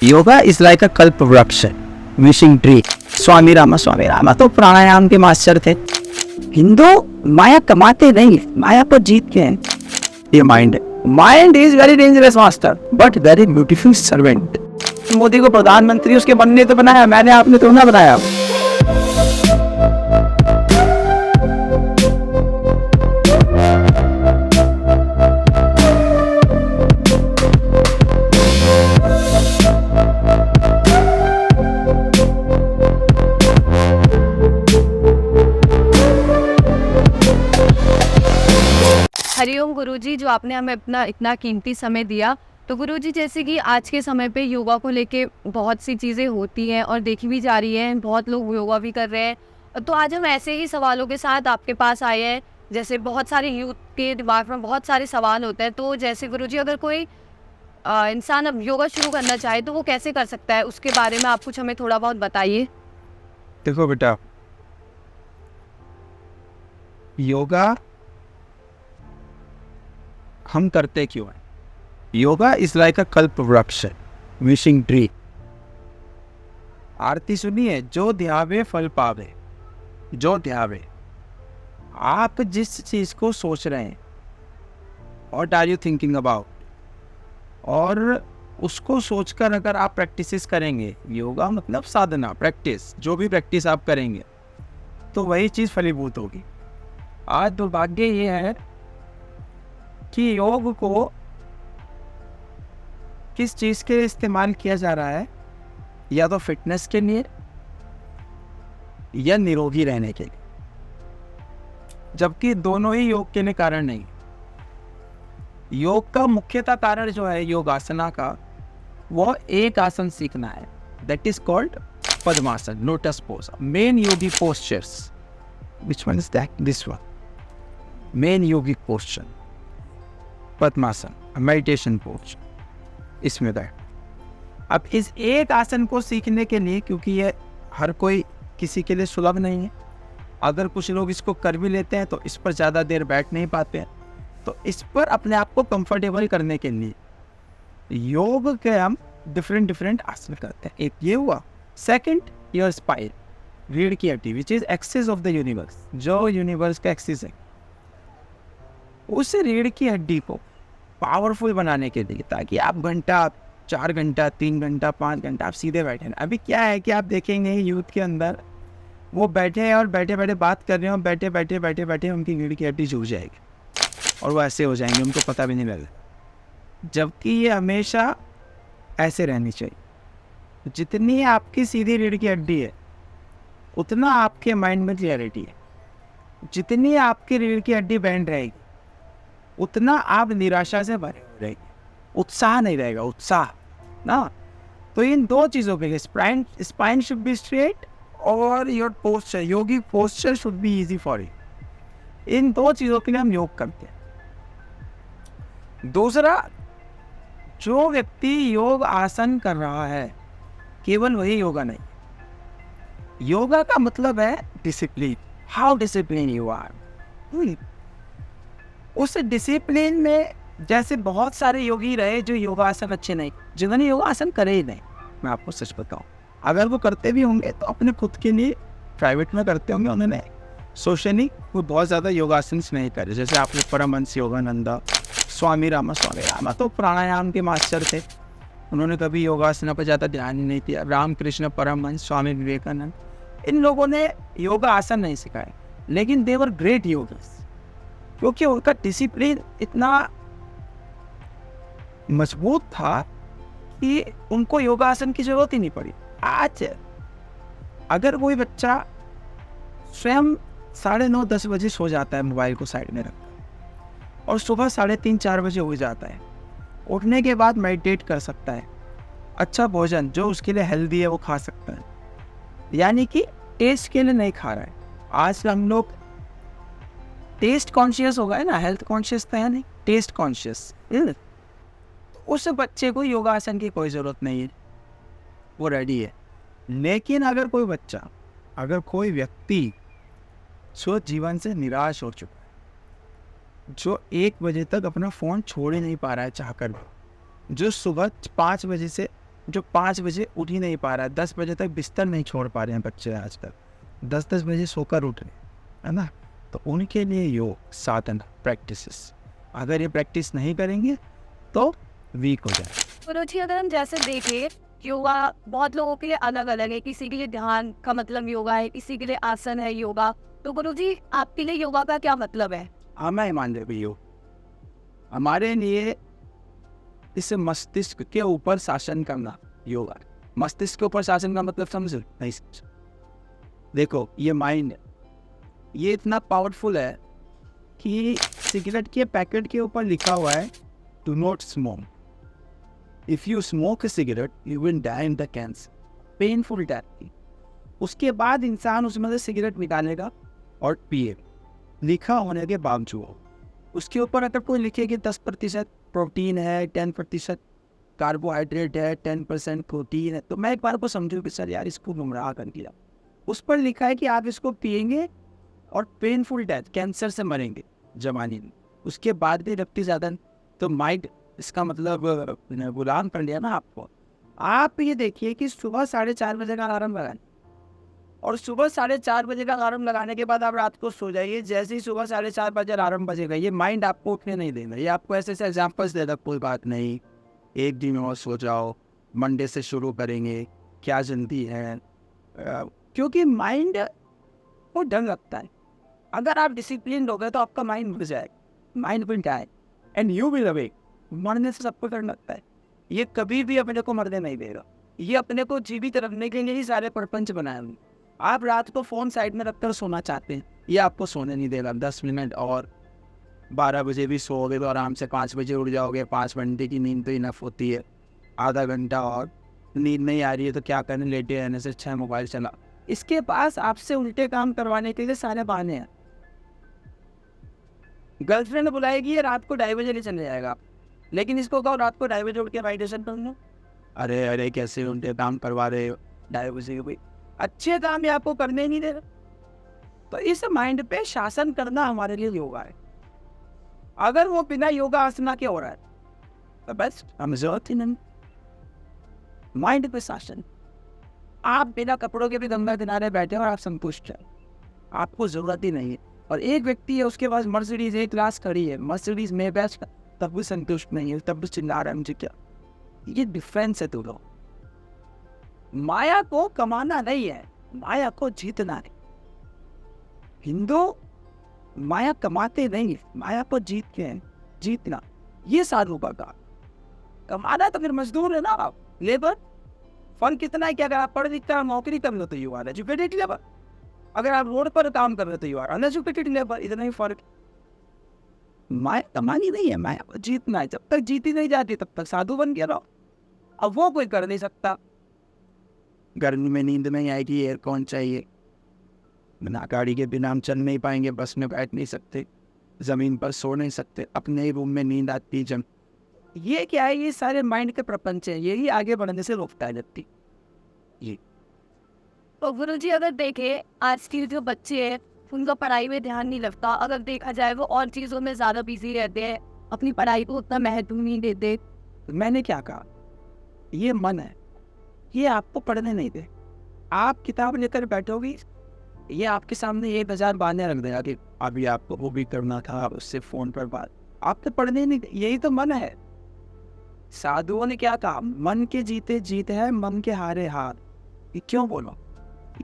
Yoga is like अ कल्प वृक्ष, wishing tree. स्वामी रामा तो प्राणायाम के मास्टर थे। हिंदू माया कमाते नहीं, माया को जीतते हैं। ये माइंड है। Mind is very dangerous master but very beautiful servant. Modi को प्रधानमंत्री उसके बनने तो बनाया, मैंने आपने तो ना बनाया। हरिओम गुरुजी, जो आपने हमें अपना इतना कीमती समय दिया। तो गुरुजी, जैसे कि आज के समय पे योगा को लेके बहुत सी चीज़ें होती हैं और देखी भी जा रही हैं, बहुत लोग योगा भी कर रहे हैं। तो आज हम ऐसे ही सवालों के साथ आपके पास आए हैं। जैसे बहुत सारे यूथ के दिमाग में बहुत सारे सवाल होते हैं। तो जैसे गुरुजी, अगर कोई इंसान अब योगा शुरू करना चाहे तो वो कैसे कर सकता है, उसके बारे में आप कुछ हमें थोड़ा बहुत बताइए। देखो बेटा, योगा हम करते क्यों हैं? योगा इज लाइक अ कल्प वृक्ष, विशिंग ट्री। आरती सुनिए, जो ध्यावे फल पावे। जो ध्यावे, आप जिस चीज को सोच रहे हैं, what are you thinking about, और उसको सोचकर अगर आप प्रैक्टिस करेंगे, योगा मतलब साधना, प्रैक्टिस, जो भी प्रैक्टिस आप करेंगे तो वही चीज फलीभूत होगी। आज दुर्भाग्य ये है कि योग को किस चीज के लिए इस्तेमाल किया जा रहा है, या तो फिटनेस के लिए या निरोगी रहने के लिए, जबकि दोनों ही योग के लिए कारण नहीं। योग का मुख्यतः कारण जो है योगासना का, वो एक आसन सीखना है, that is called padmasana, lotus pose. Main Yogi postures, which one is that? This one, main yogic posture padmasana, meditation pose, इसमें बैठ। अब इस एक आसन को सीखने के लिए, क्योंकि ये हर कोई किसी के लिए सुलभ नहीं है, अगर कुछ लोग इसको कर भी लेते हैं तो इस पर ज़्यादा देर बैठ नहीं पाते हैं, तो इस पर अपने आप को कंफर्टेबल करने के लिए योग के हम डिफरेंट आसन करते हैं। एक ये हुआ। सेकंड, योर स्पाइन, रीढ़ की हड्डी, which is axis of the universe, जो यूनिवर्स का एक्सिस है, उस रीढ़ की हड्डी को पावरफुल बनाने के लिए, ताकि आप घंटा, 4 घंटा, 3 घंटा, 5 घंटा आप सीधे बैठे हैं। अभी क्या है कि आप देखेंगे यूथ के अंदर, वो बैठे हैं और बैठे बैठे बात कर रहे हो, बैठे बैठे उनकी रीढ़ की हड्डी झुक जाएगी और वो ऐसे हो जाएंगे, उनको पता भी नहीं लगेगा। जबकि ये हमेशा ऐसे रहनी चाहिए। जितनी आपकी सीधी रीढ़ की हड्डी है, उतना आपके माइंड में क्लैरिटी है। जितनी आपकी रीढ़ की हड्डी बैंड रहेगी, उतना आप निराशा से भरे हो रहेंगे, उत्साह नहीं रहेगा, उत्साह ना। तो इन दो चीज़ों के लिए स्पाइन शुड बी स्ट्रेट और your posture, yogi posture should be easy for you. इन दो चीज़ों के लिए हम योग करते हैं। दूसरा, जो व्यक्ति योग आसन कर रहा है, केवल वही योगा नहीं। योगा का मतलब है discipline, how discipline you are. उस डिसिप्लिन में, जैसे बहुत सारे योगी रहे जो योगासन अच्छे नहीं, जिन्होंने योगासन करे ही नहीं। मैं आपको सच बताऊं, अगर वो करते भी होंगे तो अपने खुद के लिए प्राइवेट में करते होंगे, उन्होंने सोशली वो बहुत ज़्यादा योगासन नहीं करे। जैसे आपने परमहंस योगानंदा, स्वामी रामा तो प्राणायाम के मास्टर थे, उन्होंने कभी योगासन पर ज़्यादा ध्यान ही नहीं दिया। रामकृष्ण परमहंस, स्वामी विवेकानंद, इन लोगों ने योगा आसन नहीं सिखाए, लेकिन दे वर ग्रेट योगर्स, क्योंकि उनका डिसिप्लिन इतना मजबूत था कि उनको योगासन की जरूरत ही नहीं पड़ी। आज अगर कोई बच्चा स्वयं 9:30 10 बजे सो जाता है, मोबाइल को साइड में रखकर, और सुबह 3:30 4 बजे हो जाता है, उठने के बाद मेडिटेट कर सकता है, अच्छा भोजन जो उसके लिए हेल्दी है वो खा सकता है, यानी कि टेस्ट के लिए नहीं खा रहा है। आज हम लोग टेस्ट कॉन्शियस हो गए ना, हेल्थ कॉन्शियस तो है नहीं, टेस्ट कॉन्शियस। उस बच्चे को योगासन की कोई ज़रूरत नहीं है, वो रेडी है। लेकिन अगर कोई बच्चा, अगर कोई व्यक्ति जो जीवन से निराश हो चुका है, जो 1 बजे तक अपना फ़ोन छोड़ ही नहीं पा रहा है चाहकर भी, जो सुबह 5 बजे से जो 5 बजे उठ ही नहीं पा रहा है, 10 बजे तक बिस्तर नहीं छोड़ पा रहे हैं बच्चे आजकल, 10-10 बजे सोकर उठ रहे हैं, है ना? तो उनके लिए योग साधना प्रैक्टिसेस, अगर ये प्रैक्टिस नहीं करेंगे तो वीक हो जाए। गुरुजी अगर हम जैसे देखें, योगा बहुत लोगों के लिए अलग अलग है। किसी के लिए ध्यान का मतलब योगा है, किसी के लिए आसन है योगा। तो गुरुजी आपके लिए योगा का क्या मतलब है? हाँ, मैं मान ले योग हमारे लिए इस मस्तिष्क के ऊपर शासन करना योगा। मस्तिष्क के ऊपर शासन का मतलब समझ नहीं समझ? देखो, ये माइंड है, ये इतना पावरफुल है कि सिगरेट के पैकेट के ऊपर लिखा हुआ है do not smoke, if you smoke cigarette you will die in the cancer, painful death. उसके बाद इंसान उसमें से सिगरेट निकालेगा और पिए, लिखा होने के बावजूद। उसके ऊपर अगर कोई लिखे कि 10% प्रोटीन है, 10% कार्बोहाइड्रेट है, 10% प्रोटीन है, तो मैं एक बार को समझूँ कि सर यार इसको गुमराह कर दिया। उस पर लिखा है कि आप इसको पिएंगे और पेनफुल डेथ, कैंसर से मरेंगे जवानी में, उसके बाद भी रक्ति साधन। तो माइंड इसका मतलब गुलाम कर लिया ना आपको। आप ये देखिए कि सुबह 4:30 बजे का अलार्म लगाएं और सुबह 4:30 बजे का अलार्म लगाने के बाद आप रात को सो जाइए। जैसे ही सुबह 4:30 बजे अलार्म बजेगा, ये माइंड आपको उठने नहीं देगा। ये आपको ऐसे ऐसे एग्जाम्पल्स देगा, कोई बात नहीं, एक दिन और सो जाओ, मंडे से शुरू करेंगे, क्या जल्दी है। क्योंकि माइंड को डर लगता है। अगर आप डिसिप्लिन हो गए तो आपका माइंड मर जाएगा, mind will die and you will awake. मरने से सबको डर लगता है, ये कभी भी अपने को मरने नहीं देगा। ये अपने को जीवित रखने के लिए ही सारे प्रपंच बनाए हुए। आप रात को फ़ोन साइड में रखकर सोना चाहते हैं, ये आपको सोने नहीं देगा। 10 मिनट और 12 बजे भी सोओगे तो आराम से 5 बजे उठ जाओगे। 5 घंटे की नींद तो इनफ होती है। आधा घंटा और नींद नहीं आ रही है तो क्या करने, लेटे रहने से अच्छा मोबाइल चला। इसके पास आपसे उल्टे काम करवाने के लिए सारे बहाने हैं। गर्लफ्रेंड बुलाएगी, ये रात को 2:30 बजे चले जाएगा, लेकिन इसको कहो रात को 2:30 बजे उठ के मेडिटेशन कर लो। अरे अरे कैसे उल्टे काम करवा रहे हो 2:30 बजे के? भाई अच्छे काम भी आपको करने ही नहीं दे रहा। तो इस माइंड पे शासन करना हमारे लिए योगा है। अगर वो बिना योगा आसना के हो रहा है तो बस हम जरूरत ही नहीं। माइंड पे शासन। आप बिना कपड़ों के भी गंगा किनारे बैठे और आप संतुष्ट हैं, आपको जरूरत ही नहीं है। और एक व्यक्ति है, उसके पास मर्सिडीज एक क्लास खड़ी है, मर्सिडीज में बेस्ट, तब भी संतुष्ट नहीं है, तब भी चिल्ला रहा है मुझे क्या। ये डिफरेंस है। तुम लोग माया को कमाना नहीं है, माया को जीतना है। हिंदू माया कमाते नहीं है, माया को जीतते हैं, जीतना। ये साधु का काम। कमाना तो फिर मजदूर है ना आप, लेबर। फर्क कितना है कि अगर आप पढ़ लिख कर नौकरी कर लो तो यू आर एजुकेटेड लेबर, अगर आप रोड पर काम कर रहे हो तो यू आर अनएजुकेटेड लेबर। इतना ही फर्क। माया कमानी नहीं है, माया को जीतना है। जब तक जीती नहीं जाती तब तक साधु बन के रहो। अब वो कोई कर नहीं सकता। गर्मी में नींद नहीं आएगी, एयर कौन चाहिए, बिना गाड़ी के बिना हम चल नहीं पाएंगे, बस में बैठ नहीं सकते, जमीन पर सो नहीं सकते, अपने ही रूम में नींद आती जम। ये क्या है? ये सारे माइंड के प्रपंच हैं, यही आगे बढ़ने से रोकता है व्यक्ति। ये तो गुरुजी अगर देखें, आज के जो बच्चे हैं उनका पढ़ाई में ध्यान नहीं लगता। अगर देखा जाए वो और चीज़ों में ज़्यादा बिजी रहते हैं, अपनी पढ़ाई को उतना महत्व नहीं देते। मैंने क्या कहा? ये मन है, ये आपको पढ़ने नहीं दे। आप किताब लेकर बैठोगी, ये आपके सामने 1000 बहाने रख देगा कि अभी आपको वो भी करना था, उससे फ़ोन पर बात। आपने पढ़ने नहीं दे। यही तो मन है। साधुओं ने क्या कहा? मन के जीते जीत है, मन के हारे हार। ये क्यों बोलो?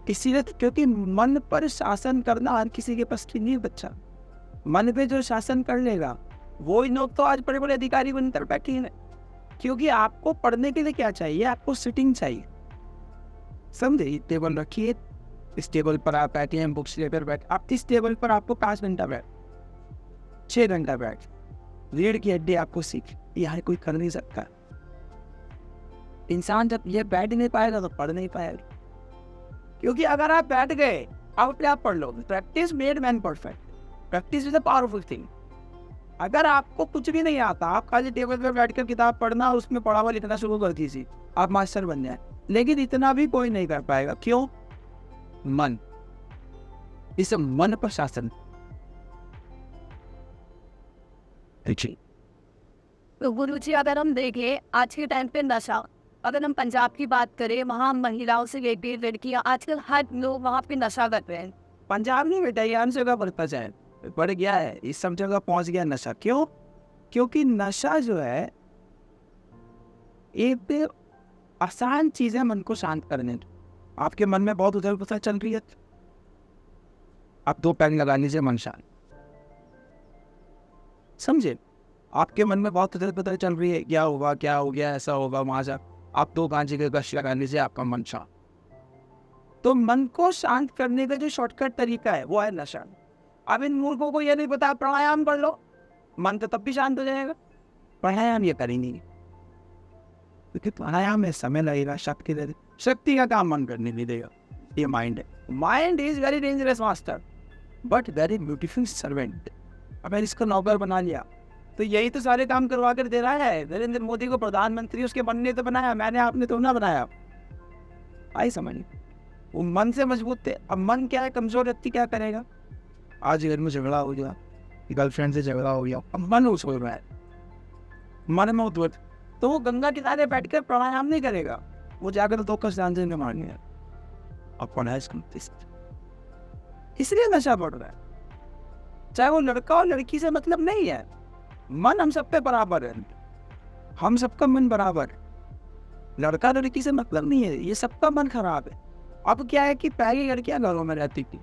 इसीलिए क्योंकि मन पर शासन करना हर किसी के पास की नहीं है बच्चा। मन पे जो शासन कर लेगा वो ही लोग तो आज बड़े बड़े अधिकारी बनकर बैठे हैं। क्योंकि आपको पढ़ने के लिए क्या चाहिए? आपको सिटिंग चाहिए। समझे? टेबल रखिए, इस टेबल पर आप बैठे हैं, बुक्स लेकर बैठ। आप इस टेबल पर आपको 5 घंटा बैठ, 6 घंटा बैठ, रीढ़ की हड्डी आपको सीख। यहाँ कोई कर नहीं सकता। इंसान जब ये बैठ नहीं पाएगा तो पढ़ नहीं पाएगा। क्योंकि अगर आप बैठ गए, आप अपने आप पढ़ लो। Practice made man perfect. Practice is a powerful thing. अगर आपको कुछ भी नहीं आता, आप खाली टेबल पर बैठकर किताब पढ़ना, उसमें पढ़ा हुआ लिखना शुरू कर दीजिए, आप मास्टर बन जाए। लेकिन इतना भी कोई नहीं कर पाएगा। क्यों? मन। इस मन पर शासन। तो गुरुजी अगर हम देखें, आज के टाइम पे नशा अगर हम पंजाब की बात करें, वहाँ महिलाओं से लेके लड़कियाँ आजकल हर लोग वहाँ पे नशा कर रहे हैं। पंजाब नहीं बेटा, ये हर जगह बढ़ता जाए, बढ़ गया है, इस सब जगह पहुंच गया नशा। क्यों? क्योंकि नशा जो है एक आसान चीज है मन को शांत करने की। आपके मन में बहुत उथल पुथल चल रही है, आप 2 पैग लगा लीजिए, मन शांत। समझे? आपके मन में बहुत उथल पुथल चल रही है, क्या होगा, क्या हो गया, ऐसा होगा, वहां से आप 2 गांजे के गश लगा लीजिए, आपका मन शांत। तो मन को शांत करने का जो शॉर्टकट तरीका है वो है नशा। अब इन मूर्खों को ये नहीं पता, प्राणायाम कर लो, मन तो तब भी शांत हो जाएगा। प्राणायाम ये करेंगे क्योंकि प्राणायाम में समय लगेगा, शक्ति का काम मन करने नहीं देगा। ये माइंड है, mind is very dangerous master but very beautiful servant. अगर इसको नौकर बना लिया तो यही तो सारे काम करवा कर दे रहा है। नरेंद्र मोदी को प्रधानमंत्री उसके मन ने तो बनाया, मैंने आपने तो ना बनाया। आई समझ? वो मन से मजबूत थे। अब मन क्या है, कमजोर व्यक्ति क्या करेगा? आज घर में झगड़ा हो गया, गर्लफ्रेंड से झगड़ा हो गया, अब मन उस हो रहा है, मन में उद्वत, तो वो गंगा किनारे बैठकर प्राणायाम नहीं करेगा, वो जाकर 2 कस डांस में मारने इसलिए नशा बढ़ रहा है। चाहे वो लड़का और लड़की से मतलब नहीं है, मन हम सब पे बराबर है, हम सबका मन बराबर। लड़का लड़की से मतलब नहीं है, ये सबका मन खराब है। अब क्या है कि पहले लड़कियां घरों में रहती थी,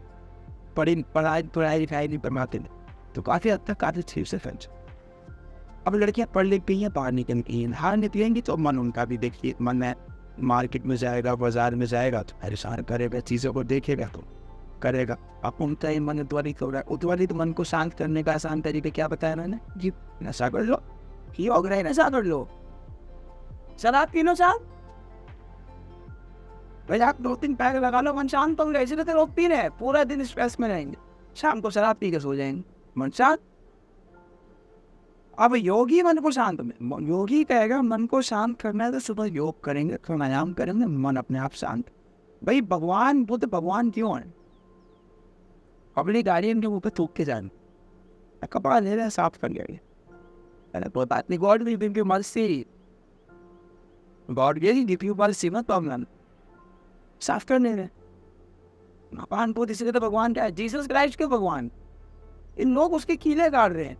पढ़ाई लिखाई नहीं करवाते थे, तो काफी हद तक काफी ठीक से फंस। अब लड़कियां पढ़ लिख गई हैं, बाहर निकल गई हैं, बाहर निकलेंगी तो मन उनका भी देखिए, मन है मार्केट में जाएगा, बाजार में जाएगा तो परेशान करेगा, चीजों को देखेगा तो करेगा। अब उनका ही मन उद्वालित हो रहा है। उद्वालित मन को शांत करने का आसान तरीका क्या बताया मैंने? जी, नशा कर लो, ही हो गया, नशा कर लो, शराब पी लो, साहब भाई आप 2-3 पैग लगा लो, मन शांत होंगे। इसलिए तो लोग पी रहे हैं, पूरा दिन स्ट्रेस में रहेंगे, शाम को शराब पी के सो जाएंगे, मन शांत। अब योगी मन को शांत में, योगी कहेगा मन को शांत करना है तो सुबह योग करेंगे, प्राणायाम करेंगे, मन अपने आप शांत। भाई भगवान बुद्ध भगवान क्यों है? अपनी गाड़ी इनके मुंह पे थूक के जाने, कपड़ा ले रहे साफ कर गया, कोई बात नहीं, God will give you mercy, God will give you mercy, मत प्रॉब्लम, साफ करने में। भगवान बुद्ध, इसलिए तो भगवान क्या है, जीसस क्राइस्ट के भगवान। इन लोग उसके कीले काट रहे हैं,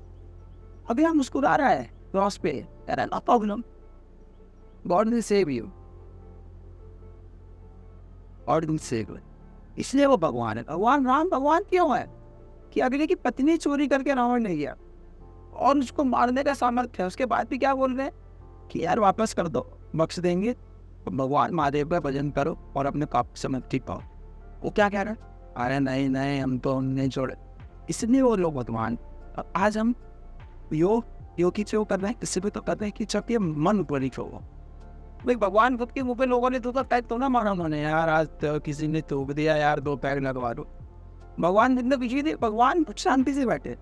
अभी हम मुस्कुरा रहा है क्रॉस पे, no problem, God will save you, God will save you. इसलिए वो भगवान है। भगवान राम भगवान क्यों है? कि अगले की पत्नी चोरी करके रावण ने गया और उसको मारने का सामर्थ्य है, उसके बाद भी क्या बोल रहे हैं कि यार वापस कर दो, बख्श देंगे, भगवान महादेव का भजन करो और अपने पाप से मुक्ति पाओ। वो क्या कह रहे हैं? अरे नहीं नहीं, हम तो नहीं छोड़े। इसलिए वो लोग भगवान। आज हम योग की जो कर रहे हैं, किसी भी तो कर रहे हैं कि जब ये मन उपरित हो। भाई भगवान खुद के मुंह पे लोगों ने तो पैक तो ना मारा उन्होंने, यार आज तो किसी ने थूक दिया, यार 2 पैग लगवा दो। भगवान जितने पीछे थे, भगवान शांति से बैठे,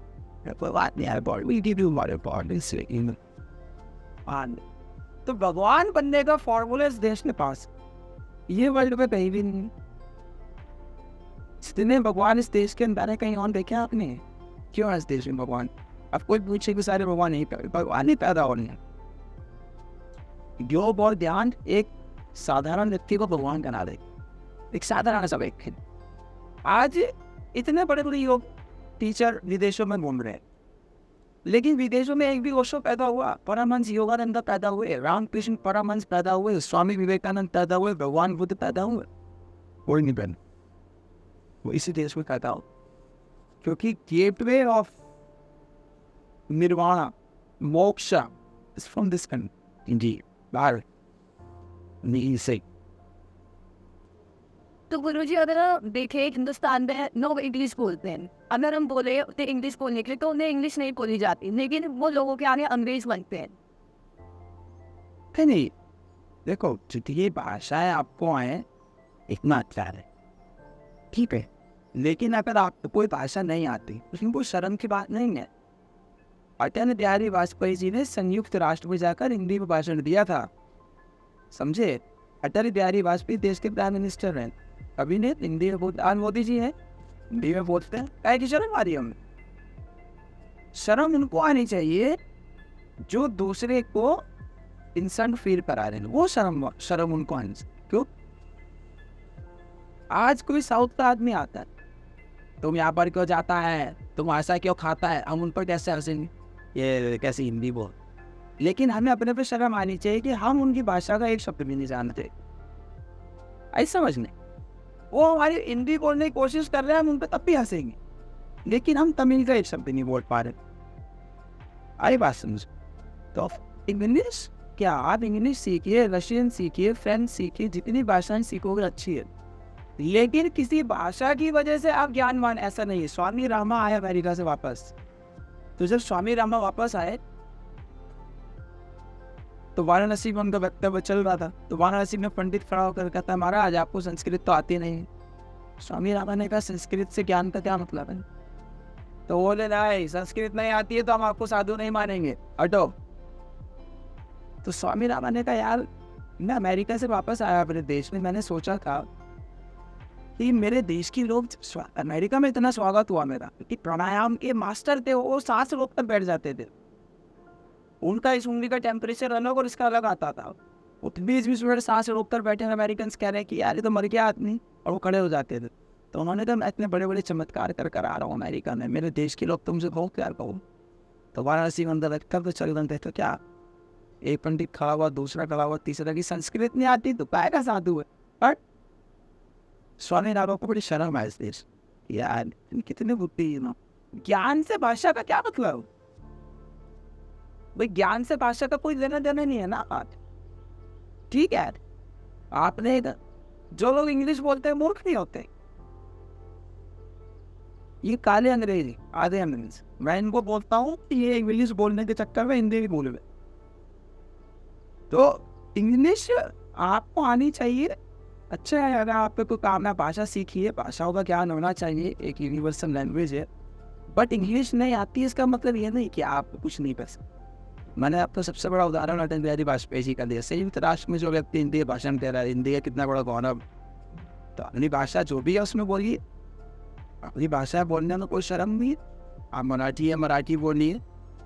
तो भगवान बनने का फॉर्मूला इस देश के पास, ये वर्ल्ड में कहीं भी नहीं। जितने भगवान इस देश के अंदर है, कहीं और देखे आपने? क्यों है इस देश में भगवान? अब कोई पूछे कि सारे भगवान नहीं, भगवान ही पैदा हो रहे हैं। योग और ध्यान एक साधारण व्यक्ति को भगवान बना दे, एक साधारण सा व्यक्ति। आज इतने बड़े बड़े योग टीचर विदेशों में घूम रहे हैं, लेकिन विदेशों में एक भी ओशो पैदा हुआ, परमहंस योगानंद पैदा हुए, रामकृष्ण परमहंस पैदा हुए, स्वामी विवेकानंद पैदा हुए, भगवान बुद्ध पैदा हुए, कोई नहीं पैदा। वो इसी देश में पैदा हो, क्योंकि gateway of nirvana moksha is from this country, India, बाहर नहीं से। तो गुरुजी अगर हम देखें, हिंदुस्तान में लोग इंग्लिश बोलते हैं, अगर हम बोले उन्हें इंग्लिश बोलने के लिए तो उन्हें इंग्लिश नहीं बोली जाती, लेकिन वो लोगों के आगे अंग्रेज बनते हैं। नहीं, देखो जितनी भाषाएं आपको आए इतना अच्छा है, ठीक है, लेकिन अगर आपको कोई भाषा नहीं आती उसमें कोई शर्म की बात नहीं है। अटल बिहारी वाजपेयी जी ने संयुक्त राष्ट्र में जाकर हिंदी में भाषण दिया था, समझे? अटल बिहारी वाजपेयी देश के प्राइम मिनिस्टर हैं, अभी ने हिंदी में बोलते, आज मोदी जी हैं हिंदी में बोलते हैं, क्या की शर्म आ रही है हमें? शर्म उनको आनी चाहिए जो दूसरे को इंसान फील करा रहे हैं, वो शर्म उनको आने से। क्यों? आज कोई साउथ का आदमी आता है, तुम यहाँ पर क्यों जाता है, तुम ऐसा क्यों खाता है, हम उन पर कैसे हंसेंगे, ये कैसी हिंदी बोल। लेकिन हमें अपने पे शर्म आनी चाहिए कि हम उनकी भाषा का एक शब्द भी नहीं जानते। ऐसा समझने, वो हमारी हिंदी बोलने की कोशिश कर रहे हैं, हम उन पर तब भी हंसेंगे, लेकिन हम तमिल का एक शब्द नहीं बोल पा रहे। आई बात समझ? तो इंग्लिश क्या, आप इंग्लिश सीखिए, रशियन सीखिए, फ्रेंच सीखिए, जितनी भाषाएं सीखोगे अच्छी है, लेकिन किसी भाषा की वजह से आप ज्ञानवान ऐसा नहीं है। स्वामी रामा आए अमेरिका से वापस, तो जब स्वामी रामा वापस आए तो वाराणसी में उनका वक्तव्य चल रहा था, तो वाराणसी में पंडित खड़ा होकर कहता, महाराज आपको संस्कृत तो आती नहीं। स्वामी रामा ने कहा, संस्कृत से ज्ञान का क्या मतलब है? तो बोले, नहीं संस्कृत नहीं आती है तो हम आपको साधु नहीं मानेंगे, हटो। तो स्वामी रामा ने कहा, यार मैं अमेरिका से वापस आया अपने देश में, मैंने सोचा था कि मेरे देश के लोग, अमेरिका में इतना स्वागत हुआ मेरा कि प्राणायाम के मास्टर थे, वो सांस रोक कर बैठ जाते थे, उनका इस उंगली का टेम्परेचर अलग और इसका अलग आता था, वो 20-20 मिनट सांस रोक कर बैठे। अमेरिकन कह रहे हैं कि यार ये तो मर गया आदमी, और वो खड़े हो जाते थे। तो उन्होंने कहा, मैं इतने बड़े बड़े चमत्कार कर आ रहा हूँ अमेरिका में, मेरे देश के लोग तुमसे बहुत प्यार करो। तो वाराणसी में अंदर रखकर तो चल रहे थे, तो क्या एक पंडित खड़ा हुआ, दूसरा खड़ा हुआ, तीसरा की संस्कृत नहीं आती तो काय का साधु है। बट स्वामी रामा को बड़ी शर्म है इस देश, यार कितने बुद्धि है ना, ज्ञान से भाषा का क्या मतलब? भाई ज्ञान से भाषा का कोई लेना देना नहीं है ना आज, ठीक है? आपने जो लोग इंग्लिश बोलते हैं मूर्ख नहीं होते, ये काले अंग्रेजी आधे अंग्रेज। मैं इनको बोलता हूँ कि ये इंग्लिश बोलने के चक्कर में हिंदी भी बोले। तो इंग्लिश आपको आनी चाहिए, अच्छा है। अगर आप पे कोई काम है, भाषा सीखिए, भाषाओं का ज्ञान होना चाहिए, एक यूनिवर्सल लैंग्वेज है। बट इंग्लिश नहीं आती इसका मतलब ये नहीं कि आप कुछ नहीं कर सकते। मैंने आपको सबसे बड़ा उदाहरण अटल बिहारी वाजपेयी जी का दिया। संयुक्त राष्ट्र में जो व्यक्ति हिंदी भाषण दे रहा है, हिंदी का कितना बड़ा गौरव। तो अपनी भाषा जो भी है उसमें बोलिए, अपनी भाषा बोलने में कोई शर्म नहीं है। आप मराठी है मराठी बोलिए,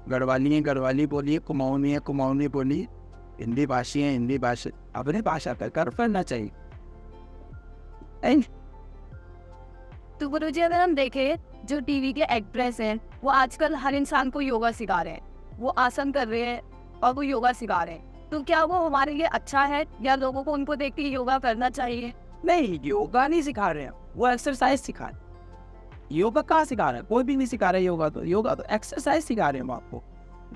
गढ़वाली है गढ़वाली बोलिए, कुमाऊनी है कुमाऊनी बोलिए, हिंदी भाषी है हिंदी भाषा, अपनी भाषा पर गर्व करना चाहिए। तो गुरुजी अगर हम देखें, जो टीवी के एक्ट्रेस हैं वो आजकल हर इंसान को योगा सिखा रहे हैं, वो आसन कर रहे हैं और वो योगा सिखा रहे हैं। तो क्या वो हमारे लिए अच्छा है, या लोगों को उनको देख के योगा करना चाहिए? नहीं, योगा नहीं सिखा रहे हैं, वो एक्सरसाइज सिखा रहे हैं। योगा कहाँ सिखा रहे हैं? कोई भी नहीं सिखा रहे योगा तो एक्सरसाइज सिखा रहे हैं आपको।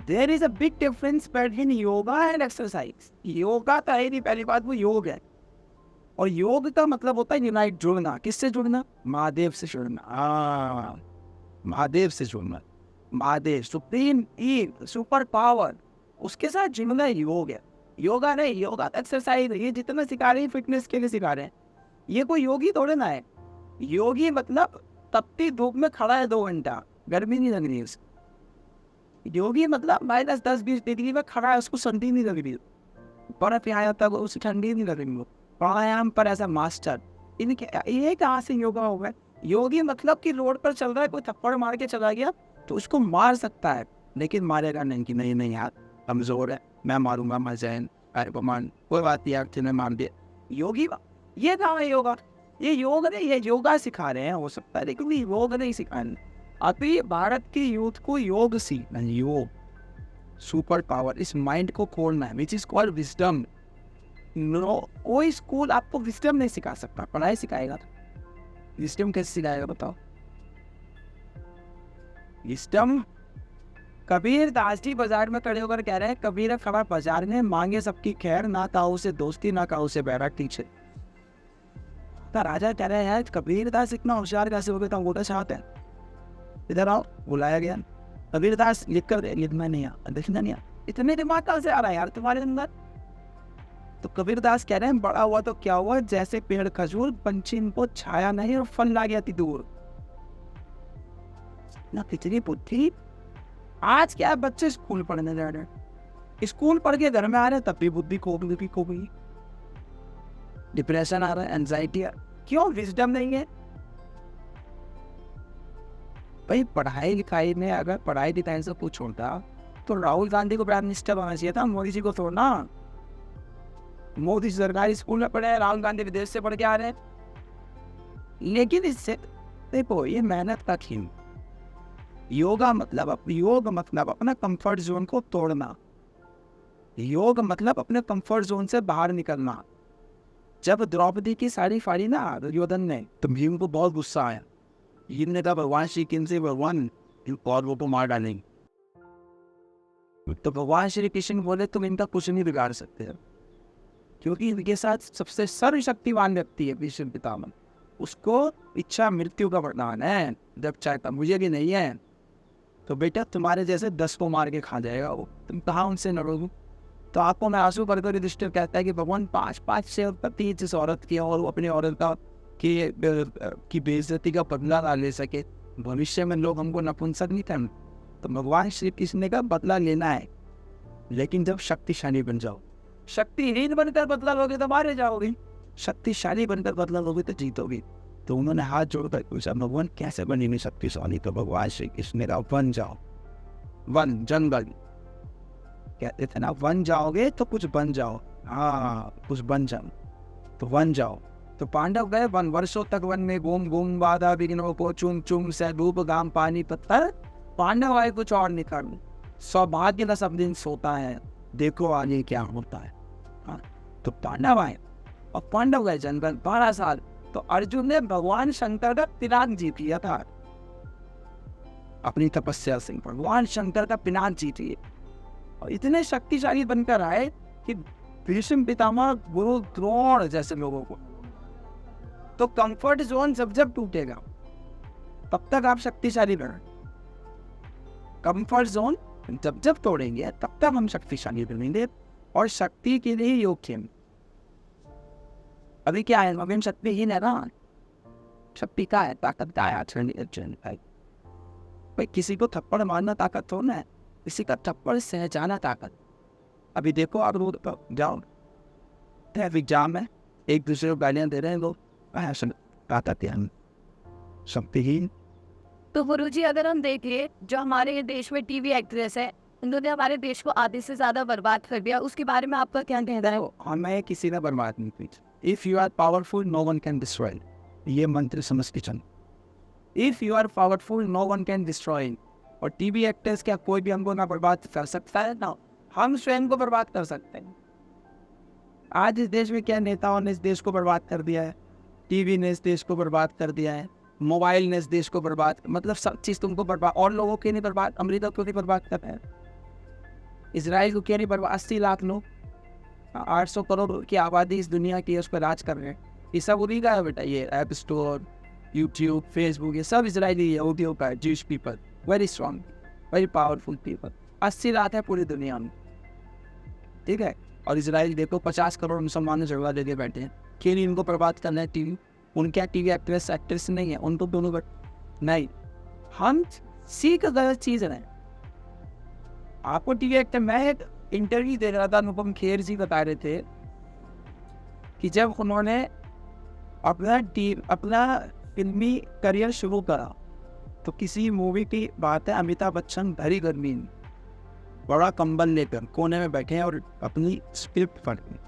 There is a big difference between yoga and exercise. Yoga तो है नहीं, पहली बात वो योग है, और योग का मतलब होता है यूनाइट, जुड़ना। किससे जुड़ना? महादेव से जुड़ना। महादेव से जुड़ना, महादेव सुप्रीम ई सुपर पावर, उसके साथ जुड़ना योग है। योगा नहीं, योगा एक्सरसाइज। ये जितना सिखा रहे हैं फिटनेस के लिए सिखा रहे हैं, ये कोई योगी थोड़े ना है। योगी मतलब तपती धूप में खड़ा है 2 घंटा, गर्मी नहीं लग रही है उसको। योगी मतलब -10-20 डिग्री में खड़ा है, उसको सर्दी नहीं लग रही, बर्फ यहाँ तक उसे ठंडी नहीं लग रही। प्राणायाम पर ऐसा मास्टर, इनके ये कहाँ से योगा हो गया? योगी मतलब कि रोड पर चल रहा है, कोई थप्पड़ मार के चला गया तो उसको मार सकता है, लेकिन मारेगा नहीं कि नहीं यार कमजोर है, मैं मारूंगा, मैं जैन मान, कोई बात नहीं आपने मार दिया। योगी ये कहाँ है योगा? ये योग नहीं, ये योगा सिखा रहे हैं, हो सकता है, लेकिन योग नहीं सिखा रहे। अभी भारत की यूथ को योग सीखना है, योग सुपर पावर, इस माइंड को खोलना है, which is called wisdom. No, कोई स्कूल आपको विजडम नहीं सिखा सकता, पढ़ाई सिखाएगा। विजडम कैसे सिखाएगा बताओ? विजडम कबीर दास जी बाजार में खड़े होकर कह रहे हैं, कबीर खड़ा बाजार में, मांगे सबकी खैर, ना काऊ से दोस्ती ना काऊ से बैरा टीचर। तो राजा कह रहे हैं कबीर दास इतना होशियार कैसे हो गया? वो तो चाहते हैं, इधर आओ। बुलाया गया, कबीर दास लिख कर दे, लिखना नहीं आ, लिखना नहीं आ, इतने दिमाग कहाँ से आ रहा है यार तुम्हारे अंदर? तो कबीर दास कह रहे हैं, बड़ा हुआ तो क्या हुआ, जैसे पेड़ खजूर, पंछी इनको छाया नहीं और फल ला गया थी दूर। ना कितनी बुद्धि। आज क्या बच्चे स्कूल पढ़ने जा रहे हैं, स्कूल पढ़ के घर में आ रहे हैं, तब भी बुद्धि खो गई, डिप्रेशन आ रहा है, एंजाइटी। क्यों? विजडम नहीं है भाई। पढ़ाई लिखाई में अगर पढ़ाई लिखाई से कुछ होता तो राहुल गांधी को प्राइम मिनिस्टर बनना चाहिए था, मोदी जी को थोड़ा। मोदी सरकारी स्कूल में पढ़े हैं, राहुल गांधी विदेश से पढ़ के आ रहे हैं। लेकिन इससे देखो, ये मेहनत का खेल। योग मतलब अपना कंफर्ट जोन को तोड़ना। योग मतलब अपने कंफर्ट जोन से बाहर निकलना। जब द्रौपदी की साड़ी फाड़ी ना दुर्योधन ने, तो भीम को बहुत गुस्सा आया। भीम ने कहा भगवान श्री कृष्ण से भगवान और वो को मार डालेंगे। तो भगवान श्री कृष्ण बोले तुम इनका कुछ नहीं बिगाड़ सकते, क्योंकि इनके साथ सबसे सर्वशक्तिवान व्यक्ति है भीष्म पितामह। उसको इच्छा मृत्यु का वरदान है, जब चाहता, मुझे भी नहीं है। तो बेटा तुम्हारे जैसे 10 को मार के खा जाएगा वो, तुम कहाँ उनसे लड़ोगे। तो आपको मैं आंसू भरकर युधिष्ठिर कहता है कि भगवान 5 से पति जिस औरत की और वो अपनी औरत का की बेइज्जती का बदला ना ले सके, भविष्य में लोग हमको नपुंसक नहीं करें। तो भगवान श्री कृष्ण ने कहा बदला लेना है, लेकिन जब शक्तिशाली बन जाओ। शक्तिहीन बनकर बदला लोगे तो मारे जाओगे, शक्तिशाली बनकर बदला लोगे तो जीतोगे। तो उन्होंने हाथ जोड़कर पूछा भगवान कैसे बनेंगे शक्तिशाली। तो भगवान श्री कृष्ण ने कहा वन जाओ, वन जंगल कहते थे ना, वन जाओगे तो कुछ बन जाओ। हाँ, कुछ बन जाओ तो वन जाओ। तो पांडव गए वन, वर्षों तक वन में घूम घूम बाधा विघ्नों को चुम चुम से धूप घाम पानी पत्थर। पांडव आए कुछ और निकल, सौभाग्य का सब दिन सोता है, देखो आगे क्या होता है। हाँ, तो पांडव आए और पांडव गए जंगल 12 साल। तो अर्जुन ने भगवान शंकर का पिनाक जीत लिया था अपनी तपस्या से। भगवान शंकर का पिनाक जीत लिए और इतने शक्तिशाली बनकर आए कि भीष्म पितामह, गुरु द्रोण जैसे लोगों को। तो कंफर्ट जोन जब टूटेगा तब तक आप शक्तिशाली बने। कंफर्ट जोन जब तोड़ेंगे तब तक हम शक्तिशाली बनेंगे। और शक्ति के लिए योग खेल। अभी क्या है, अभी हम शक्तिहीन है ना। शक्ति का है, ताकत का है। भाई किसी को थप्पड़ मारना ताकत हो ना, किसी का थप्पड़ सह जाना ताकत। अभी देखो आप रोड पर जाओ, ट्रैफिक जाम है, एक दूसरे को गालियां दे रहे हैं लोग, ताकत है शक्तिहीन। तो गुरुजी अगर हम देखें, जो हमारे देश में टीवी एक्ट्रेस है, उन्होंने हमारे देश को आधे से ज्यादा बर्बाद कर दिया, उसके बारे में आपका क्या कहना है? हमें किसी ने बर्बाद नहीं की। If you are powerful no one can destroy, ये मंत्र समझ के चल। If you are powerful no one can destroy. और टीवी एक्टर्स क्या कोई भी हमको ना बर्बाद कर सकता है ना हम स्वयं को बर्बाद कर सकते हैं। आज इस देश में क्या नेताओं ने इस देश को बर्बाद कर दिया है। टीवी ने इस देश को बर्बाद कर दिया है, मोबाइल ने इस देश को बर्बाद, मतलब सब चीज़ तुमको बर्बाद। और लोगों के नहीं बर्बाद, अमेरिका को नहीं बर्बाद कर रहे हैं, इसराइल को क्या नहीं बर्बाद। 80 लाख लोग, 800 करोड़ की आबादी इस दुनिया की है, उस पर राज कर रहे हैं। ये सब उन्हीं का है बेटा। ये ऐप स्टोर, यूट्यूब, फेसबुक, ये सब इसराइली है, उद्योग का है। Jews people very strong, very powerful people. 80 lakh है पूरी दुनिया में, ठीक है। और इसराइल देखो 50 करोड़ मुसलमानों झगड़ा लेके बैठे हैं। क्यों नहीं इनको बर्बाद करना है टीवी? उनके टीवी एक्ट्रेस नहीं है, उनको दोनों नहीं। हम सीख गलत चीज़ है। आपको टीवी एक्टर, मैं एक इंटरव्यू दे रहा था, अनुपम खेर जी बता रहे थे कि जब उन्होंने अपना फिल्मी करियर शुरू करा तो किसी मूवी की बात है, अमिताभ बच्चन भरी गर्मी में बड़ा कंबल लेकर कोने में बैठे हैं और अपनी स्क्रिप्ट पढ़ रहे हैं।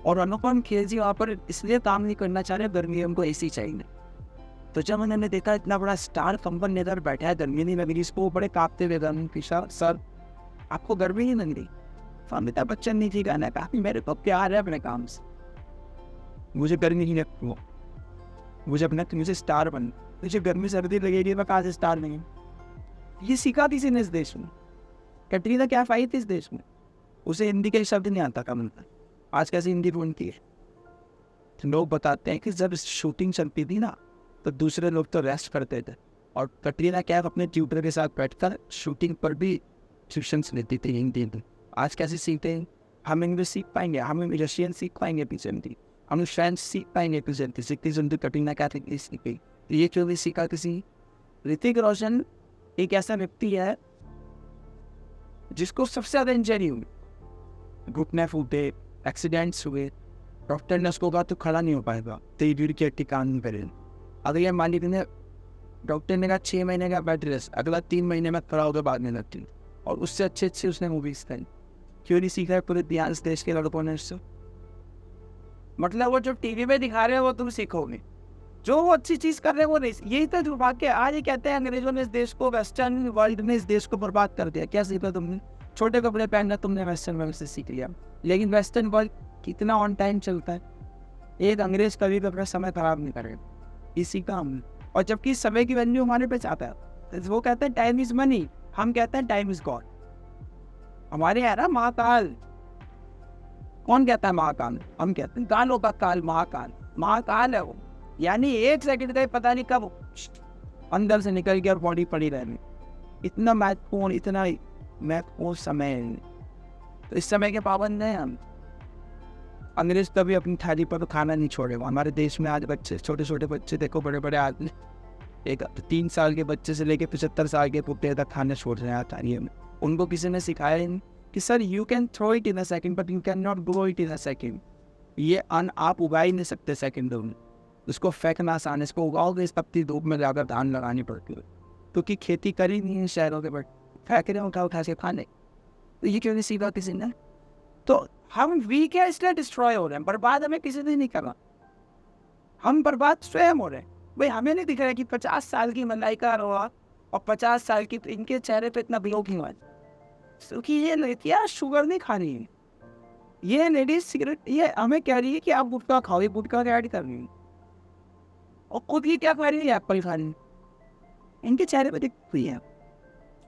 और अनुपम खेर जी वहाँ पर इसलिए काम नहीं करना चाह रहे, गर्मी उनको एसी चाहिए। तो जब उन्होंने देखा इतना बड़ा स्टार कंबल लेकर बैठा है, गर्मी नहीं लग रही इसको, बड़े कांपते हुए गर्मी पीछा, सर आपको गर्मी नहीं लग रही? तो अमिताभ बच्चन ने जी गाना कहा मेरे को प्यार है अपने काम से, मुझे गर्मी नहीं लगती, मुझे स्टार बन, मुझे गर्मी सर्दी लगेगी, मैं कहाँ से स्टार नहीं। ये सीखा किसी ने इस देश में? कैटरीना कैफ आई थी इस देश में, उसे हिंदी के शब्द नहीं आता का मतलब, आज कैसे हिंदी बोलती है। तो लोग बताते हैं कि जब शूटिंग चलती थी ना तो दूसरे लोग तो रेस्ट करते थे और कैटरीना कैफ अपने ट्यूटर के साथ बैठकर शूटिंग पर भी ट्यूशंस लेती थी हिंदी में। आज कैसे सीखते हैं? हम इंग्लिश सीख पाएंगे, हम रशियन सीख पाएंगे पीछे, हम फ्रेंच सीख पाएंगे पीछे, सीखती सुनती कैटरीना कैफ इंग्लिश सीख गई। तो ये क्यों नहीं सीखा किसी? ऋतिक रोशन एक ऐसा व्यक्ति है जिसको सबसे ज़्यादा इंजरी हुई, घुटने फूटे, एक्सीडेंट्स हुए, डॉक्टर ने उसको कहा तो खड़ा नहीं हो पाएगा, तेरी रीढ़ की हड्डी काम नहीं करेगी। अगले मालिक ने, डॉक्टर ने कहा 6 महीने का बेड रेस्ट, अगला 3 महीने में खड़ा होकर बाद में लगती। और उससे अच्छे उसने मूवीज करी। क्यों नहीं सीखा है पूरे देश के लड़कों ने उससे? मतलब वो जो टीवी में दिखा रहे हैं वो तुम सीखोगे, जो वो अच्छी चीज कर रहे हैं वो नहीं। यही तो दुर्भाग्य है। आज ये कहते हैं अंग्रेजों ने इस देश को, वेस्टर्न वर्ल्ड ने इस देश को बर्बाद कर दिया। क्या सीखा तुमने? छोटे कपड़े पहनना तुमने वेस्टर्न वर्ल्ड से सीख लिया। लेकिन वेस्टर्न वर्ल्ड कितना ऑन टाइम चलता है, एक अंग्रेज कभी भी अपना समय खराब नहीं करेगा, इसी का हम। और जबकि समय की वैल्यू हमारे पे चाहता है, वो कहते हैं टाइम इज मनी, हम कहते हैं टाइम इज गॉड। हमारे यहाँ ना महाकाल, कौन कहता है महाकाल? हम कहते हैं कालों का काल, महाकाल। महाकाल है वो, यानी 1 सेकंड का पता नहीं कब अंदर से निकल गया और बॉडी पड़ी रहने। इतना महत्वपूर्ण समय है। तो इस समय के पाबंद हैं हम। अंग्रेज कभी अपनी थाली पर तो खाना नहीं छोड़ेगा। हमारे देश में आज बच्चे, छोटे छोटे बच्चे देखो, बड़े बड़े आदमी, एक 3 साल के बच्चे से लेके 75 साल के बुढ़े तक खाना छोड़ रहे हैं थाली में। उनको किसी ने सिखाया नहीं कि sir you can throw it in a second but you can not grow it in a second. ये अन्न आप उगा ही नहीं सकते सेकंडों में, उसको फेंकना आसान है। इसको उगाओगे इस तपती धूप में जाकर धान लगानी पड़ती है, क्योंकि खेती करी नहीं है शहरों के, बट फेंक रहे उठा के खाने। तो ये क्यों नहीं सीखा किसी ने? तो हम वीक है इसलिए डिस्ट्रॉय हो रहे हैं। बर्बाद हमें किसी ने नहीं करा, हम बर्बाद स्वयं हो रहे हैं। भाई हमें नहीं दिख रहा है कि 50 साल की मलाइका अरोड़ा और 50 साल की, इनके चेहरे पे इतना ग्लो क्यों है? क्योंकि ये लड़कियां शुगर नहीं खा रही है, ये लेडीज सिगरेट, ये हमें कह रही है कि आप गुटखा खाओ, ये गुटखा ऐड कर रही है, और खुद ही क्या खा रही है? एप्पल खा रही है। इनके चेहरे पे दिखती है,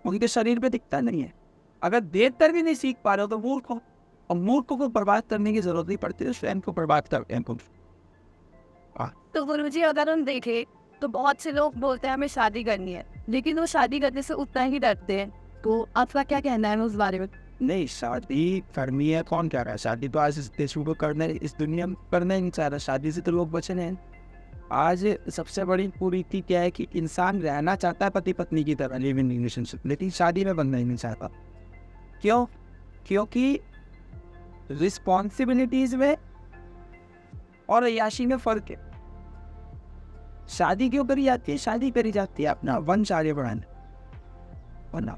उनके शरीर पे दिखता नहीं है। अगर देख कर भी नहीं सीख पा रहे हो तो मूर्ख हो, और मूर्ख को बर्बाद करने की जरूरत नहीं पड़ती, तो स्वयं को बर्बाद करते हैं तुम। तो गुरुजी अगर हम देखें तो बहुत से लोग बोलते हैं हमें शादी करनी है, लेकिन वो शादी करने से उतना ही डरते हैं। तो आपका क्या कहना है उस बारे में? नहीं, शादी करनी है, कौन कह रहा है? शादी तो आज इस देश को करना है, इस दुनिया में करना ही नहीं चाह रहा। शादी से तो लोग बचे हैं। आज सबसे बड़ी कुरीति क्या है कि इंसान रहना चाहता है पति पत्नी की तरह, लिव इन रिलेशनशिप, लेकिन शादी में बनना ही नहीं चाहता। क्यों? क्योंकि रिस्पॉन्सिबिलिटीज में और अय्याशी में फर्क है। शादी क्यों करी जाती है? शादी करी जाती है अपना वंश आगे बढ़ाना।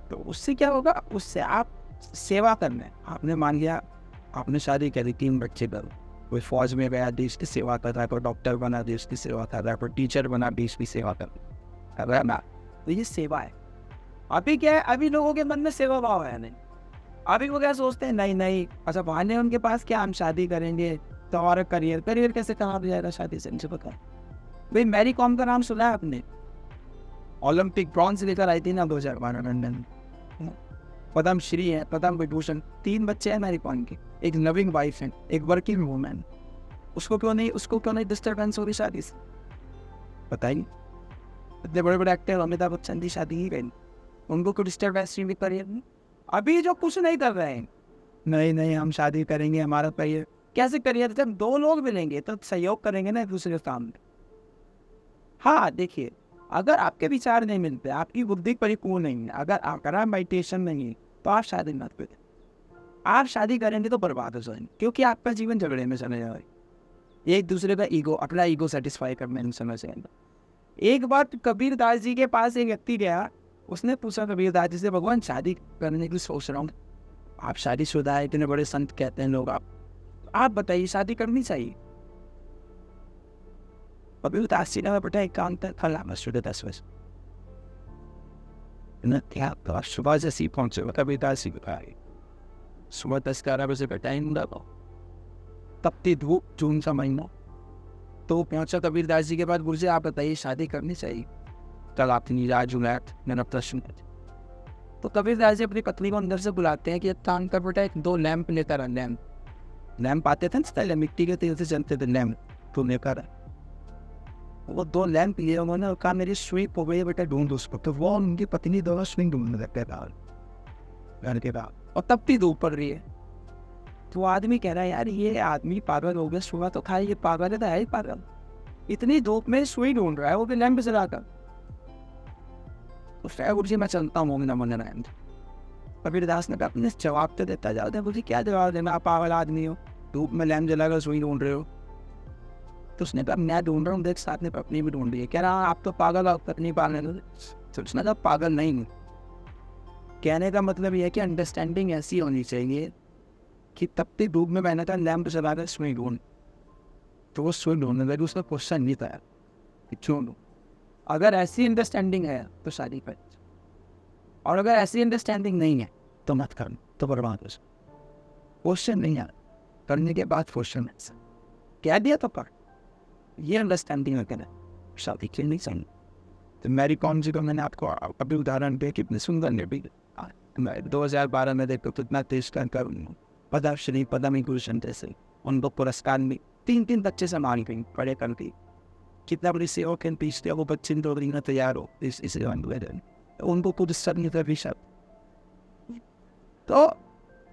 तो उससे क्या होगा? उससे आप सेवा करना है। आपने मान लिया, आपने शादी करी, 3 बच्चे करो, कोई फौज में गया, देश की सेवा कर रहा है, कोई डॉक्टर बना, देश की सेवा कर रहा है, कोई टीचर बना, देश की सेवा कर रहा है ना। तो ये सेवा है। अभी क्या है, अभी लोगों के मन में सेवा भाव है नहीं। अभी वो क्या सोचते हैं, नहीं अच्छा बहाने उनके पास क्या, हम शादी करेंगे तो हमारा करियर कैसे खराब हो जाएगा शादी से? मुझे पता है। भाई मैरी कॉम का नाम सुना है आपने? ओलंपिक ब्रॉन्ज लेकर आई थी ना 2012 लंदन। पद्मश्री है, पद्म विभूषण, 3 बच्चे हैं मैरी कॉम के, एक लविंग वाइफ है, एक वर्किंग वूमेन। उसको क्यों नहीं डिस्टर्बेंस हो रही शादी से? बताइए। इतने बड़े बड़े एक्टर अमिताभ बच्चन की शादी ही गई, उनको क्यों डिस्टर्बेंस नहीं करियर में? अभी जो कुछ नहीं कर रहे हैं, नहीं हम शादी करेंगे, हमारा करियर। कैसे करियर? जब 2 लोग मिलेंगे तो सहयोग करेंगे ना एक दूसरे के सामने। हाँ देखिए, अगर आपके विचार नहीं मिलते, आपकी बुद्धि परिपूर्ण नहीं है, अगर आप मेडिटेशन नहीं है, तो आप शादी मत करें। आप शादी करेंगे तो बर्बाद हो जाएंगे, क्योंकि आपका जीवन झगड़े में चले जाएगा। एक दूसरे का ईगो, अपना ईगो सेटिस्फाई करने में समय से। एक बार कबीरदास जी के पास एक व्यक्ति गया, उसने पूछा कबीरदास जी से, भगवान शादी करने की सोच रहा हूँ, आप शादीशुदा है, इतने बड़े संत कहते हैं लोग, आप बताइए शादी करनी चाहिए? कबीरदास जी ने बेटा एक काम फला मशहूर 10 बजे सुबह से सी पहुंचे। कबीरदास जी बताए सुबह 10-11 बजे बेटा तपती धूप, जून का महीना। तो पहुंचा कबीरदास जी के बाद, गुरु जी आप बताइए शादी करनी चाहिए? कल आपने राजुलैट मेरा प्रश्न है। तो कबीरदास जी अपनी पत्नी को अंदर से बुलाते हैं कि काम कर बेटा, 2 लैंप लेकर आ। लैंप आते थे ना, मिट्टी के तेल से जलते थे लैंप, तो लेकर वो 2 लैंप लिए उन्होंने, कहा मेरी स्वीप हो गई है बेटा, ढूंढ उसको। तो वो उनकी पत्नी दोनों स्विंग ढूंढने लगते घर के बाहर, और तपती धूप पड़ रही है। तो आदमी कह रहा है यार ये आदमी पागल हो गया, सुबह तो खाए, ये पागल है तो है ही पागल, इतनी धूप में सुई ढूंढ रहा है, वो भी लैंप जलाकर। तो गुरु जी मैं चलता हूँ ना मन नारायण। कबीरदास ने कहा अपने जवाब तो देता जाओ। गुरु जी क्या जवाब देना, आप पागल आदमी हो, धूप में लैंप जलाकर सुई ढूंढ रहे हो। तो उसने कहा मैं ढूंढ रहा हूँ, देख साथ में पत्नी भी ढूंढ रही है। कह रहा आप तो पागल हो, पत्नी पालने दो। तो उसने कहा पागल नहीं हूँ, कहने का मतलब यह है कि अंडरस्टैंडिंग ऐसी होनी चाहिए कि तपती धूप में मैंने कहा लैंप जलाकर सुई ढूंढ, तो वो सुन ढूंढने लगी, उसका क्वेश्चन नहीं था यार कि क्यों लूँ। अगर ऐसी अंडरस्टैंडिंग है तो शादी कर, और अगर ऐसी अंडरस्टैंडिंग नहीं है तो मत करना, तो बर्बाद हो जाए। क्वेश्चन नहीं है, करने के बाद क्वेश्चन है, कह दिया तो कर, ये अंडरस्टैंडिंग है, शादी के लिए नहीं चाहिए। तो मैरी कॉम जी को मैंने आपको अभी उदाहरण दिया, कितने सुंदर निर्भीक, 2012 में देखो कितना तेज कर पद्मश्री पद्म भूषण जैसे उनको पुरस्कार में 3 बच्चे सम्मान गई पढ़े करती, कितना बड़ी सेवा के पीछे थे वो बच्चे तो रहना तैयार हो इस उनको खुद सर भी शब्द। तो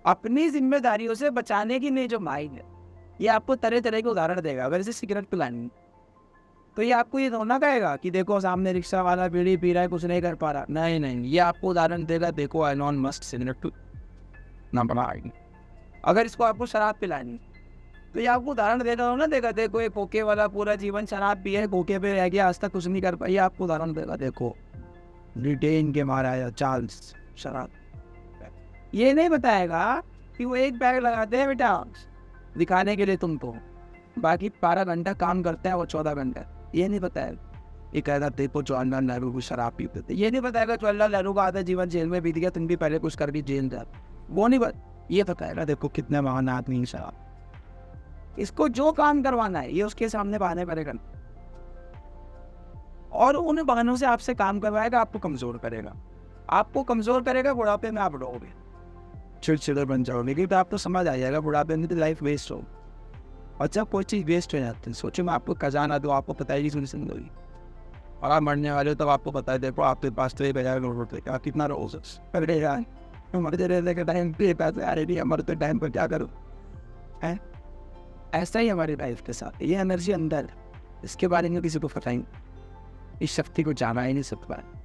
अपनी जिम्मेदारियों से बचाने की नहीं जो माइंड है, ये आपको तरह तरह के उदाहरण देगा। अगर इसे सिगरेट पिलानी तो ये आपको ये थोड़ा कहेगा कि देखो सामने रिक्शा वाला बीड़ी पी रहा है, कुछ नहीं कर पा रहा, नहीं नहीं, ये आपको उदाहरण देगा, देखो एलॉन मस्क सिगरेट ना बनाएगी। अगर इसको आपको शराब पिलानी तो ये आपको उदाहरण देगा ना, देगा देखो ये कोके वाला पूरा जीवन शराब पिए, कोके पे रह गया, आज तक कुछ नहीं कर पाई, आपको उदाहरण देगा, देखो ब्रिटेन के महाराजा चार्ल्स शराब। ये नहीं बताएगा कि वो एक बैग लगाते हैं बेटा दिखाने के लिए तुमको, बाकी 12 घंटा काम करता है वो 14 घंटा, ये नहीं बताएगा। ये कहता देखो जवाहरलाल नेहरू को शराब पीते थे, ये नहीं बताएगा जवाहरलाल नेहरू का आधा जीवन जेल में बीत गया, तुम भी पहले कुछ कर भी जेल जा, वो नहीं ये बताएगा देखो कितने महान आदमी शराब। इसको जो काम करवाना है ये उसके सामने बहाने करेगा, और उन बहानों से आपसे काम करवाएगा, आपको कमजोर करेगा, आपको कमजोर करेगा, बुढ़ापे में आप रहोगे, चिड़चिड़े बन जाओगे, क्योंकि आप तो समझ आ जाएगा बुढ़ापे में तो लाइफ वेस्ट हो। और जब कोई चीज़ वेस्ट हो जाती है, सोचो मैं आपको खजाना दूँ, आपको पता ही नहीं सुन होगी, और आप मरने वाले हो तब आपको पता है, देखो आपके पास तो 1,000 करोड़ थे, आप कितना रहो अरे यार मरते रहने के टाइम पे पैसे आ रहे नहीं, मरते टाइम पर क्या करो है। ऐसा ही हमारी लाइफ के साथ, ये एनर्जी अंदर, इसके बारे में किसी को पता ही नहीं, इस शक्ति को जाना ही नहीं सकता है।